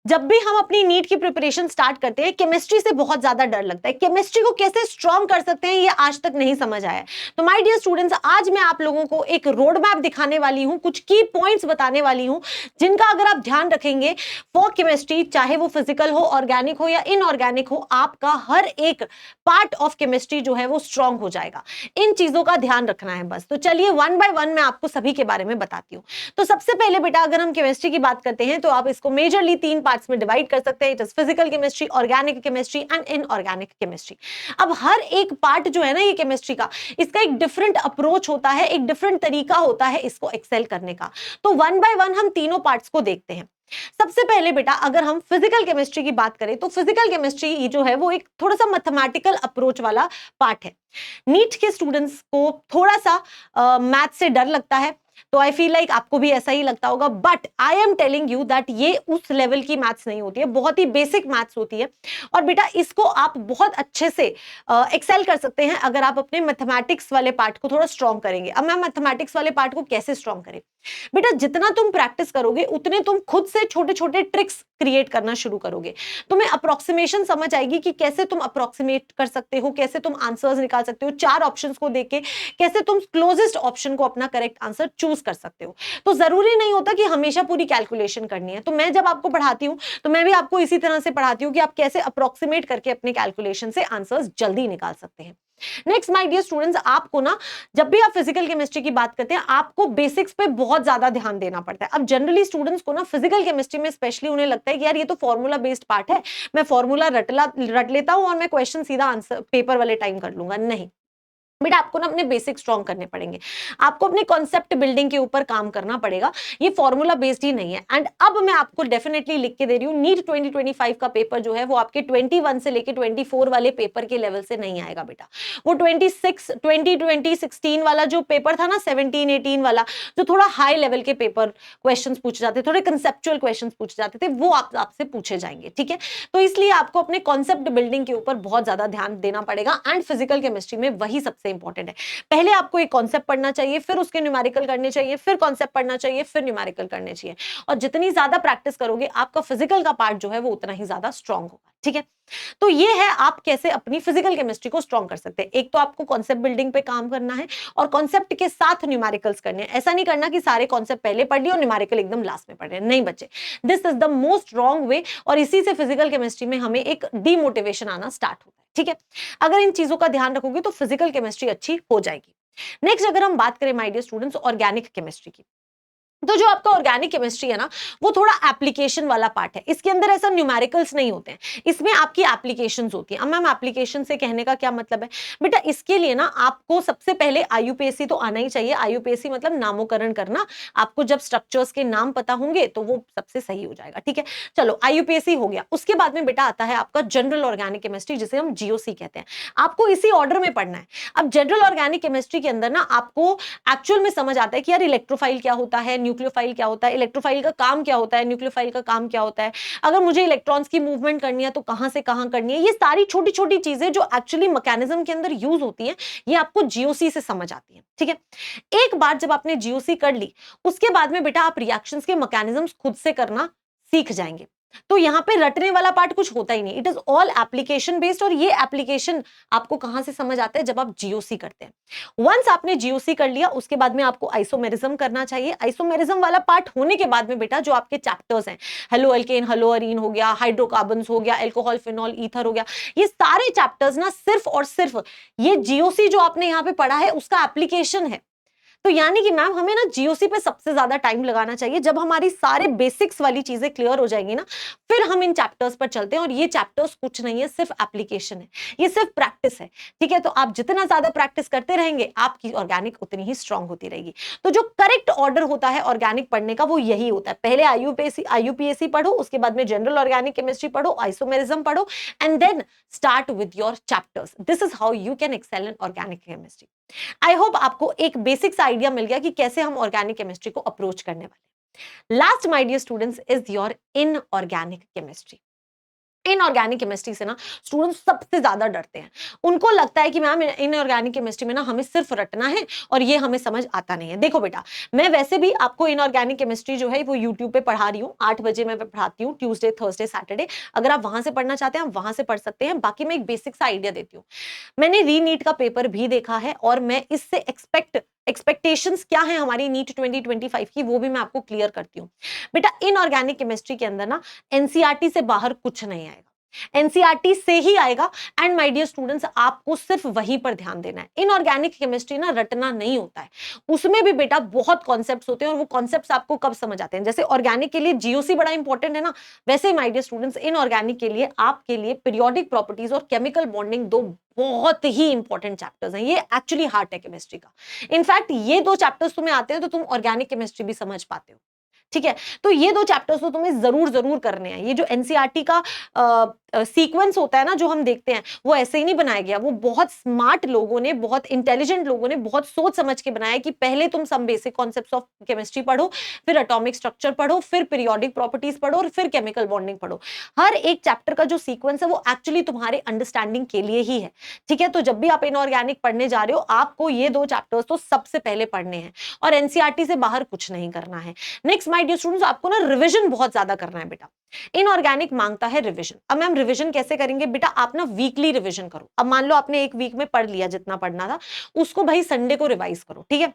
जब भी हम अपनी नीट की प्रिपरेशन स्टार्ट करते हैं, केमिस्ट्री से बहुत ज्यादा डर लगता है। केमिस्ट्री को कैसे स्ट्रॉन्ग कर सकते हैं ये आज तक नहीं समझ आया। तो माय डियर स्टूडेंट्स, आज मैं आप लोगों को एक रोड मैप दिखाने वाली हूं, कुछ की पॉइंट्स बताने वाली हूं, जिनका अगर आप ध्यान रखेंगे फॉर केमिस्ट्री, चाहे वो फिजिकल हो, ऑर्गेनिक हो या इनऑर्गेनिक हो, आपका हर एक पार्ट ऑफ केमिस्ट्री जो है वो स्ट्रॉन्ग हो जाएगा। इन चीजों का ध्यान रखना है बस। तो चलिए वन बाय वन मैं आपको सभी के बारे में बताती हूँ। तो सबसे पहले बेटा, अगर हम केमिस्ट्री की बात करते हैं तो आप इसको मेजरली 3 पार्ट्स में डिवाइड कर सकते हैं। It is physical chemistry, organic chemistry and inorganic chemistry. अब हर एक पार्ट जो है ना ये केमिस्ट्री का, इसका एक डिफरेंट अप्रोच होता है, एक डिफरेंट तरीका होता है इसको एक्सेल करने का। तो वन बाय वन हम तीनों पार्ट्स को देखते हैं। सबसे पहले बेटा, अगर हम फिजिकल केमिस्ट्री की बात करें तो फिजिकल केमिस्ट्री जो है वो एक थोड़ा सा मैथमेटिकल अप्रोच वाला पार्ट है। नीट के स्टूडेंट्स को थोड़ा सा मैथ से डर लगता है, तो आई फील लाइक आपको भी ऐसा ही लगता होगा, but I am telling you that ये उस लेवल की मैथ्स नहीं होती है, बहुत ही बेसिक मैथ्स होती है। और बेटा इसको आप बहुत अच्छे से एक्सेल कर सकते हैं अगर आप अपने मैथमेटिक्स वाले पार्ट को थोड़ा स्ट्रॉन्ग करेंगे। अब मैं मैथमेटिक्स वाले पार्ट को कैसे स्ट्रॉन्ग करें? बेटा जितना तुम प्रैक्टिस करोगे उतने तुम खुद से छोटे छोटे ट्रिक्स क्रिएट करना शुरू करोगे। तुम्हें अप्रोक्सीमेशन समझ आएगी कि कैसे तुम अप्रोक्सीमेट कर सकते हो, कैसे तुम आंसर्स निकाल सकते हो, 4 ऑप्शंस को देख के कैसे तुम क्लोजेस्ट ऑप्शन को अपना करेक्ट आंसर चूज कर सकते हो। तो जरूरी नहीं होता कि हमेशा पूरी कैलकुलेशन करनी है। तो मैं जब आपको पढ़ाती हूं तो मैं भी आपको इसी तरह से पढ़ाती हूं कि आप कैसे अप्रोक्सीमेट करके अपने कैलकुलेशन से आंसर्स जल्दी निकाल सकते हैं। नेक्स्ट माय डियर स्टूडेंट्स, आपको ना जब भी आप फिजिकल केमिस्ट्री की बात करते हैं आपको बेसिक्स पे बहुत ज्यादा ध्यान देना पड़ता है। अब जनरली स्टूडेंट्स को ना फिजिकल केमिस्ट्री में स्पेशली उन्हें लगता है कि यार ये तो फॉर्मूला बेस्ड पार्ट है, मैं फॉर्मूला रट लेता हूं और मैं क्वेश्चन सीधा आंसर पेपर वाले टाइम कर लूंगा। नहीं बेटा, आपको ना अपने बेसिक स्ट्रॉन्ग करने पड़ेंगे, आपको अपने कॉन्सेप्ट बिल्डिंग के ऊपर काम करना पड़ेगा। ये फॉर्मूला बेस्ड ही नहीं है। एंड अब मैं आपको डेफिनेटली लिख के दे रही हूँ, नीट 2025 का पेपर जो है वो आपके 21 से लेके 24 वाले पेपर के लेवल से नहीं आएगा बेटा। वो 2016 वाला जो पेपर था ना, 17-18 वाला, जो थोड़ा हाई लेवल के पेपर क्वेश्चन पूछे जाते, थोड़े कंसेप्चुअल क्वेश्चन पूछे जाते थे, वो आपसे पूछे जाएंगे। ठीक है, तो इसलिए आपको अपने कॉन्सेप्ट बिल्डिंग के ऊपर बहुत ज्यादा ध्यान देना पड़ेगा। एंड फिजिकल केमिस्ट्री में वही सबसे इंपॉर्टेंट है। पहले आपको एक कॉन्सेप्ट पढ़ना चाहिए, फिर उसके न्यूमेरिकल करने चाहिए, फिर कॉन्सेप्ट पढ़ना चाहिए, फिर न्यूमेरिकल करने चाहिए। और जितनी ज्यादा प्रैक्टिस करोगे आपका फिजिकल का पार्ट जो है वो उतना ही ज्यादा स्ट्रांग होगा। ठीक है, तो ये है आप कैसे अपनी फिजिकल केमिस्ट्री को स्ट्रांग कर सकते हैं। एक तो आपको कॉन्सेप्ट बिल्डिंग पे काम करना है और कॉन्सेप्ट के साथ न्यूमेरिकल्स करने हैं। ऐसा नहीं करना कि सारे कॉन्सेप्ट पहले पढ़ लिए और न्यूमेरिकल एकदम लास्ट में पढ़ रहे हैं। नहीं बच्चे, this is the most wrong way, और इसी से फिजिकल केमिस्ट्री में हमें एक डीमोटिवेशन आना स्टार्ट होता है। ठीक है, अगर इन चीजों का ध्यान रखोगे तो फिजिकल केमिस्ट्री अच्छी हो जाएगी। नेक्स्ट, अगर हम बात करें my dear students organic chemistry की, तो जो आपका ऑर्गेनिक केमिस्ट्री है ना, वो थोड़ा एप्लीकेशन वाला पार्ट है। इसके अंदर ऐसा न्यूमेरिकल्स नहीं होते हैं, इसमें आपकी एप्लीकेशंस होती हैं। अब मैम एप्लीकेशन से कहने का क्या मतलब है? बेटा इसके लिए ना आपको सबसे पहले आईयूपीएसी तो आना ही चाहिए। आईयूपीएसी मतलब नामकरण करना। आपको जब स्ट्रक्चर्स के नाम पता होंगे तो वो सबसे सही हो जाएगा। ठीक है, चलो आईयूपीएसी हो गया। उसके बाद में बेटा आता है आपका जनरल ऑर्गेनिक केमिस्ट्री, जिसे हम जीओसी कहते हैं। आपको इसी ऑर्डर में पढ़ना है। अब जनरल ऑर्गेनिक केमिस्ट्री के अंदर ना आपको एक्चुअल में समझ आता है कि यार इलेक्ट्रोफाइल क्या होता है, न्यूक्लियोफाइल क्या होता है, इलेक्ट्रोफाइल का काम क्या होता है, न्यूक्लियोफाइल का काम क्या होता है, अगर मुझे इलेक्ट्रॉन्स की मूवमेंट करनी है तो कहां से कहां करनी है। ये सारी छोटी छोटी चीजें जो एक्चुअली मैकेनिज्म के अंदर यूज होती हैं, ये आपको जीओसी से समझ आती है। ठीक है, एक बार जब आपने जीओसी कर ली, उसके बाद में बेटा आप रिएक्शंस के मैकेनिज्म्स खुद से करना सीख जाएंगे। तो यहां पे रटने वाला पार्ट कुछ होता ही नहीं। It is all application based, और ये एप्लीकेशन आपको कहां से समझ आता है? जब आप जीओसी करते हैं। वंस आपने जीओसी कर लिया, उसके बाद में आपको आइसोमेरिज्म करना चाहिए। आइसोमेरिज्म वाला पार्ट होने के बाद में बेटा जो आपके चैप्टर्स हैं, हेलो एल्केन, हेलो अरीन हो गया, हाइड्रोकार्बन्स हो गया, एल्कोहल, फिनॉल, ईथर हो गया, ये सारे चैप्टर्स ना सिर्फ और सिर्फ ये जीओसी जो आपने यहां पे पढ़ा है उसका एप्लीकेशन है। तो यानी कि मैम हमें ना जीओसी पे सबसे ज्यादा टाइम लगाना चाहिए। जब हमारी सारे बेसिक्स वाली चीजें क्लियर हो जाएंगी ना, फिर हम इन चैप्टर्स पर चलते हैं। और ये चैप्टर्स कुछ नहीं है, सिर्फ एप्लीकेशन है, ये सिर्फ प्रैक्टिस है। ठीक है, तो आप जितना ज्यादा प्रैक्टिस करते रहेंगे आपकी ऑर्गेनिक उतनी ही स्ट्रांग होती रहेगी। तो जो करेक्ट ऑर्डर होता है ऑर्गेनिक पढ़ने का वो यही होता है। पहले आईयूपीएसी पढ़ो, उसके बाद में जनरल ऑर्गेनिक केमिस्ट्री पढ़ो, आइसोमेरिज्म पढ़ो, and then start with your chapters. This is how you can excel in organic chemistry. I hope आपको एक बेसिक्स आइडिया मिल गया कि कैसे हम ऑर्गेनिक केमिस्ट्री को अप्रोच करने वाले। Last my dear students is your inorganic chemistry. Inorganic chemistry से ना स्टूडेंट्स सबसे ज्यादा डरते हैं। उनको लगता है कि मैम इनऑर्गेनिक केमिस्ट्री में ना हमें सिर्फ रटना है और ये हमें समझ आता नहीं है। देखो बेटा, मैं वैसे भी आपको इनऑर्गेनिक केमिस्ट्री जो है वो यूट्यूब पे पढ़ा रही हूँ, 8 बजे मैं पढ़ाती हूँ, ट्यूसडे थर्सडे सैटरडे। अगर आप वहां से पढ़ना चाहते हैं आप वहां से पढ़ सकते हैं। बाकी मैं एक बेसिक सा आइडिया देती हूँ। मैंने रीनीट का पेपर भी देखा है और मैं इससे एक्सपेक्टेशंस क्या है हमारी नीट 2025 की, वो भी मैं आपको क्लियर करती हूँ। बेटा इनऑर्गेनिक केमिस्ट्री के अंदर ना एनसीईआरटी से बाहर कुछ नहीं आएगा, एनसीईआरटी से ही आएगा। एंड माय डियर स्टूडेंट्स, आपको सिर्फ वहीं पर ध्यान देना है। इनऑर्गेनिक केमिस्ट्री ना रटना नहीं होता है, उसमें भी बेटा बहुत कॉन्सेप्ट्स होते हैं और वो कॉन्सेप्ट्स आपको कब समझ आते हैं। जैसे ऑर्गेनिक के लिए जीओसी बड़ा इंपॉर्टेंट है ना, वैसे ही माय डियर स्टूडेंट्स इनऑर्गेनिक के लिए आपके लिए पीरियोडिक प्रॉपर्टीज और केमिकल बॉन्डिंग दो बहुत ही इंपॉर्टेंट चैप्टर्स हैं। ये एक्चुअली हार्ट है केमिस्ट्री का। इनफैक्ट ये दो चैप्टर्स तुम्हें आते हैं तो तुम ऑर्गेनिक केमिस्ट्री भी समझ पाते हो, ठीक है। तो ये दो चैप्टर्स तो तुम्हें जरूर जरूर करने हैं। ये जो एनसीईआरटी का सीक्वेंस होता है ना जो हम देखते हैं, वो ऐसे ही नहीं बनाया गया, वो बहुत स्मार्ट लोगों ने, बहुत इंटेलिजेंट लोगों ने बहुत सोच समझ के बनाया कि पहले तुम some basic concepts of chemistry पढ़ो, फिर एटॉमिक स्ट्रक्चर पढ़ो, फिर पीरियोडिक प्रॉपर्टीज पढ़ो और फिर केमिकल बॉन्डिंग पढ़ो। हर एक चैप्टर का जो सीक्वेंस है वो एक्चुअली तुम्हारे अंडरस्टैंडिंग के लिए ही है, ठीक है। तो जब भी आप इनऑर्गेनिक पढ़ने जा रहे हो आपको ये दो चैप्टर्स तो सबसे पहले पढ़ने हैं और एनसीईआरटी से बाहर कुछ नहीं करना है। नेक्स्ट माय डियर स्टूडेंट्स, आपको ना रिवीजन बहुत ज्यादा करना है बेटा। इनऑर्गेनिक मांगता है रिवीजन। अब मैम रिवीजन कैसे करेंगे? बेटा आप ना वीकली रिवीजन करो। अब मान लो आपने एक वीक में पढ़ लिया जितना पढ़ना था, उसको भाई संडे को रिवाइज करो, ठीक है।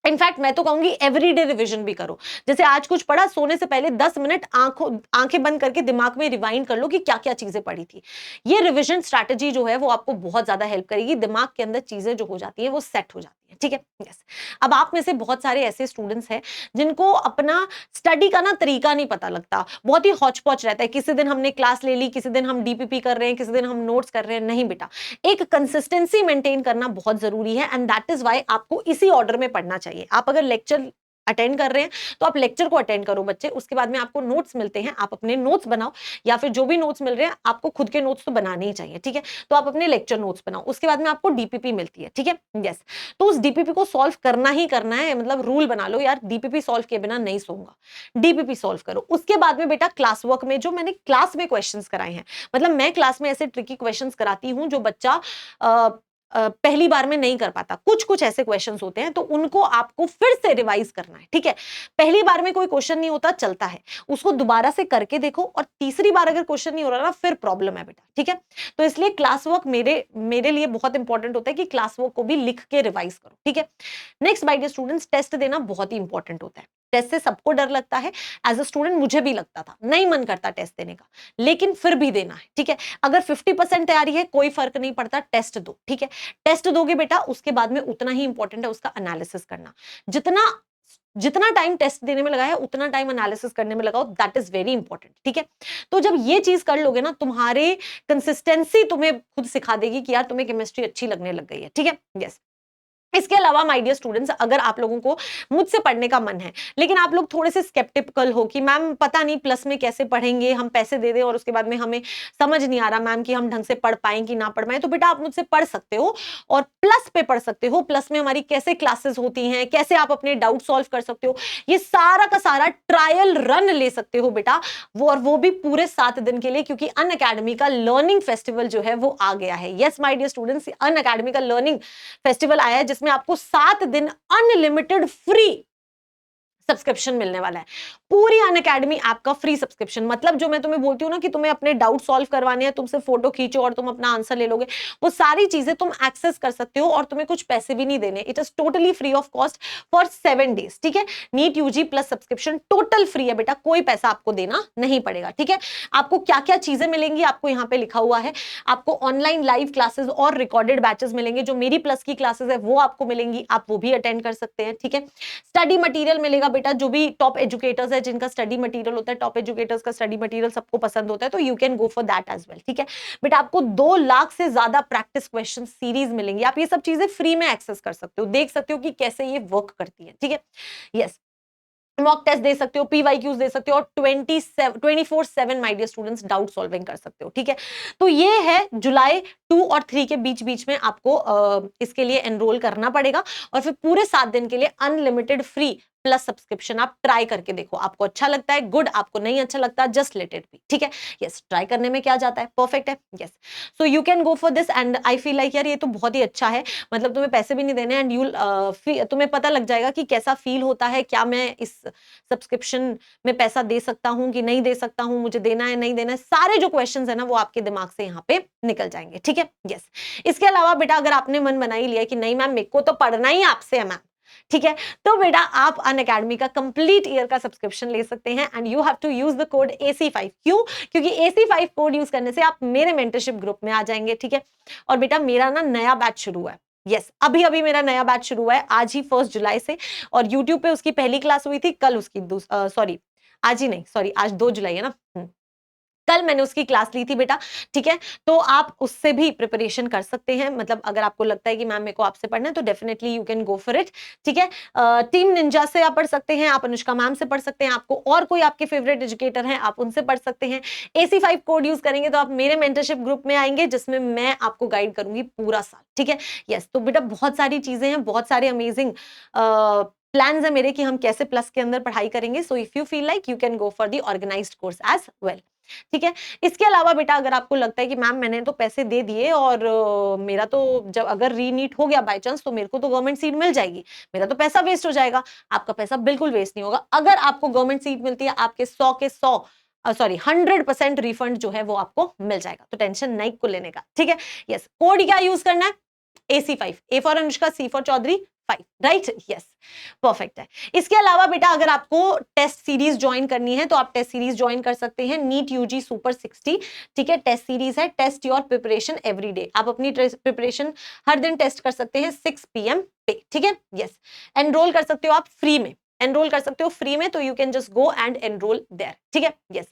इनफैक्ट मैं तो कहूंगी एवरीडे रिवीजन भी करो। जैसे आज कुछ पढ़ा, सोने से पहले 10 मिनट आंखें बंद करके दिमाग में रिवाइंड कर लो कि क्या क्या चीजें पढ़ी थी। ये रिवीजन स्ट्रैटेजी जो है वो आपको बहुत ज्यादा हेल्प करेगी। दिमाग के अंदर चीजें जो हो जाती है वो सेट हो जाती है, ठीक है। यस। अब आप में से बहुत सारे ऐसे स्टूडेंट्स हैं जिनको अपना स्टडी का ना तरीका नहीं पता लगता, बहुत ही हौच पौच रहता है। किसी दिन हमने क्लास ले ली, किसी दिन हम डीपीपी कर रहे हैं, किसी दिन हम नोट्स कर रहे हैं। नहीं बेटा, एक कंसिस्टेंसी मेंटेन करना बहुत जरूरी है एंड दैट इज व्हाई आपको इसी ऑर्डर में पढ़ना चाहिए। आप अगर लेक्चर अटेंड कर रहे हैं तो आप लेक्चर को अटेंड करो बच्चे, उसके बाद में आपको नोट्स मिलते हैं, आप अपने नोट्स बनाओ, या फिर जो भी नोट्स मिल रहे हैं आपको खुद के नोट्स तो बनाने ही चाहिए, ठीक है। तो आप अपने लेक्चर नोट्स बनाओ, उसके बाद में आपको डीपीपी मिलती है, ठीक है। यस। तो उस डीपीपी को सॉल्व करना ही करना है, मतलब रूल बना लो यार, डीपीपी सॉल्व किए बिना नहीं सोऊंगा, डीपीपी सॉल्व करो। उसके बाद में बेटा क्लास वर्क में जो मैंने क्लास में क्वेश्चंस कराए हैं, मतलब मैं क्लास में ऐसे ट्रिकी क्वेश्चंस कराती हूं जो बच्चा पहली बार में नहीं कर पाता। कुछ कुछ ऐसे क्वेश्चंस होते हैं तो उनको आपको फिर से रिवाइज करना है, ठीक है। पहली बार में कोई क्वेश्चन नहीं होता, चलता है, उसको दोबारा से करके देखो, और तीसरी बार अगर क्वेश्चन नहीं हो रहा ना फिर प्रॉब्लम है बेटा, ठीक है। तो इसलिए क्लास वर्क मेरे लिए बहुत इंपॉर्टेंट होता है कि क्लास वर्क को भी लिख के रिवाइज करो, ठीक है। Next by dear students, test देना बहुत ही इंपॉर्टेंट होता है। टेस्ट से सबको डर लगता है, एज अ स्टूडेंट मुझे भी लगता था, नहीं मन करता टेस्ट देने का, लेकिन फिर भी देना है, ठीक है। अगर 50% तैयारी है कोई फर्क नहीं पड़ता, टेस्ट दो, ठीक है। टेस्ट दोगे बेटा, उसके बाद में उतना ही इंपॉर्टेंट है उसका एनालिसिस करना। जितना जितना टाइम टेस्ट देने में लगा है उतना टाइम एनालिसिस करने में लगाओ, दैट इज वेरी इंपॉर्टेंट, ठीक है। तो जब ये चीज कर लोगे ना, तुम्हारे कंसिस्टेंसी तुम्हें खुद सिखा देगी कि यार तुम्हें केमिस्ट्री अच्छी लगने लग गई है, ठीक है। यस। इसके अलावा माय डियर स्टूडेंट्स, अगर आप लोगों को मुझसे पढ़ने का मन है लेकिन आप लोग थोड़े से स्केप्टिकल हो कि मैम पता नहीं प्लस में कैसे पढ़ेंगे, हम पैसे दे दें और उसके बाद में हमें समझ नहीं आ रहा मैम कि हम ढंग से पढ़ पाएं कि ना पढ़ पाएं, तो बेटा आप मुझसे पढ़ सकते हो और प्लस पे पढ़ सकते हो। प्लस में हमारी कैसे क्लासेस होती हैं, कैसे आप अपने डाउट सॉल्व कर सकते हो, ये सारा का सारा ट्रायल रन ले सकते हो बेटा, वो भी पूरे 7 दिन के लिए, क्योंकि अनअकैडमी का लर्निंग फेस्टिवल जो है वो आ गया है। Yes my dear students, Unacademy का लर्निंग फेस्टिवल आया है जिसमें आपको 7 दिन अनलिमिटेड फ्री सब्सक्रिप्शन मिलने वाला है। पूरी अनअकैडमी ऐप का फ्री सब्सक्रिप्शन, मतलब जो मैं तुम्हें बोलती हूँ ना कि तुम्हें अपने डाउट सॉल्व करवाने हैं, तुमसे फोटो खींचो और तुम अपना आंसर ले लोगे, वो सारी चीजें तुम एक्सेस कर सकते हो और तुम्हें कुछ पैसे भी नहीं देने। It is totally free of cost for 7 days, ठीक है। NEET UG plus subscription total free है बेटा, कोई पैसा आपको देना नहीं पड़ेगा, ठीक है। आपको क्या क्या चीजें मिलेंगी आपको यहाँ पे लिखा हुआ है। आपको ऑनलाइन लाइव क्लासेस और रिकॉर्डेड बैचेस मिलेंगे, जो मेरी प्लस की क्लासेस है वो आपको मिलेंगी, आप वो भी अटेंड कर सकते हैं, ठीक है। स्टडी मटेरियल मिलेगा बेटा, जो भी टॉप एजुकेटर्स है जिनका स्टडी मटेरियल होता है, टॉप एजुकेटर्स का स्टडी मटेरियल सबको पसंद होता है, तो you can go for that as well, ठीक है। बेटा आपको 2 लाख से ज्यादा प्रैक्टिस क्वेश्चन सीरीज मिलेंगी, आप ये सब चीजें फ्री में एक्सेस कर सकते हो, देख सकते हो कि कैसे ये वर्क करती है, ठीक है। यस, मॉक टेस्ट दे सकते हो, पीवाईक्यूज दे सकते हो और 24/7 my dear students doubt solving कर सकते हो, ठीक है। तो ये है जुलाई 2 और 3 के बीच बीच में आपको इसके लिए एनरोल करना पड़ेगा और फिर पूरे 7 दिन के लिए अनलिमिटेड फ्री प्लस सब्सक्रिप्शन आप ट्राई करके देखो, आपको अच्छा लगता है गुड, आपको नहीं अच्छा लगता जस्ट लेट इट बी, ठीक है। यस, ट्राई करने में क्या जाता है, परफेक्ट है। Yes, so you can go for this and I feel like यार ये तो बहुत ही अच्छा है, मतलब तुम्हें पैसे भी नहीं देने एंड यू तुम्हें पता लग जाएगा कि कैसा फील होता है, क्या मैं इस सब्सक्रिप्शन में पैसा दे सकता हूं कि नहीं दे सकता हूं, मुझे देना है नहीं देना है, सारे जो क्वेश्चंस है ना वो आपके दिमाग से यहाँ पे निकल जाएंगे, ठीक है। यस, इसके अलावा बेटा अगर आपने मन बना ही लिया कि नहीं मैम मेरे को तो पढ़ना ही आपसे है मैम, ठीक है, तो बेटा आप अनअकैडमी का कंप्लीट ईयर का सब्सक्रिप्शन ले सकते हैं and you have to use the code AC5। क्यों? क्योंकि AC5 कोड यूज करने से आप मेरे मेंटरशिप ग्रुप में आ जाएंगे, ठीक है। और बेटा मेरा ना नया बैच शुरू हुआ है, यस अभी अभी मेरा नया बैच शुरू हुआ है, आज ही 1 जुलाई से, और यूट्यूब पे उसकी पहली क्लास हुई थी, कल उसकी सॉरी आज ही नहीं, सॉरी आज 2 जुलाई है ना, कल मैंने उसकी क्लास ली थी बेटा, ठीक है। तो आप उससे भी प्रिपरेशन कर सकते हैं, मतलब अगर आपको लगता है कि मैम मेरे को आपसे पढ़ना है तो definitely you can go for it, ठीक है। टीम निंजा से आप पढ़ सकते हैं, आप अनुष्का मैम से पढ़ सकते हैं, आपको और कोई आपके फेवरेट एजुकेटर हैं आप उनसे पढ़ सकते हैं। AC5 कोड यूज करेंगे तो आप मेरे मेंटरशिप ग्रुप में आएंगे जिसमें मैं आपको गाइड करूंगी पूरा साल, ठीक है। यस, तो बेटा बहुत सारी चीजें हैं, बहुत सारे अमेजिंग प्लान्स है मेरे कि हम कैसे प्लस के अंदर पढ़ाई करेंगे। So if you feel like you can go for the organised course as well, ठीक है। इसके अलावा बेटा अगर आपको लगता है कि मैम मैंने तो पैसे दे दिए और मेरा तो जब अगर रीनीट हो गया बाय चांस तो मेरे को तो गवर्नमेंट सीट मिल जाएगी, मेरा तो पैसा वेस्ट हो जाएगा, आपका पैसा बिल्कुल वेस्ट नहीं होगा। अगर आपको गवर्नमेंट सीट मिलती है आपके 100 के 100 सॉरी 100% रिफंड जो है वो आपको मिल जाएगा, तो टेंशन नहीं को लेने का, ठीक है। यस, कोड क्या यूज करना है, AC5, A for Anushka, C for Chaudhary 5, right. Yes, perfect है। इसके अलावा बेटा अगर आपको टेस्ट सीरीज ज्वाइन करनी है तो आप टेस्ट सीरीज ज्वाइन कर सकते हैं, नीट यूजी सुपर 60, ठीक है। टेस्ट सीरीज है, test your preparation every day, आप अपनी प्रिपरेशन हर दिन टेस्ट कर सकते हैं 6 PM पे, ठीक है। यस, एनरोल कर सकते हो आप फ्री में, एनरोल कर सकते हो फ्री में, तो you can just go and enrol there, ठीक है। Yes,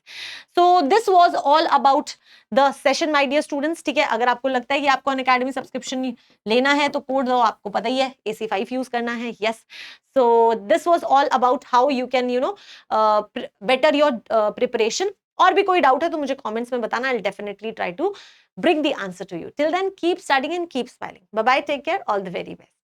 so this was all about the session my dear students, ठीक है। अगर आपको लगता है कि आपको अनअकैडमी सब्सक्रिप्शन लेना है तो कोड दो, आपको पता ही है AC5 यूज करना है। Yes, so this was all about how you can you know better your preparation. और भी कोई डाउट है तो मुझे कमेंट्स में बताना, I will definitely try to bring the answer to you. Till then, keep studying and keep smiling. Bye bye, take care, all the very best.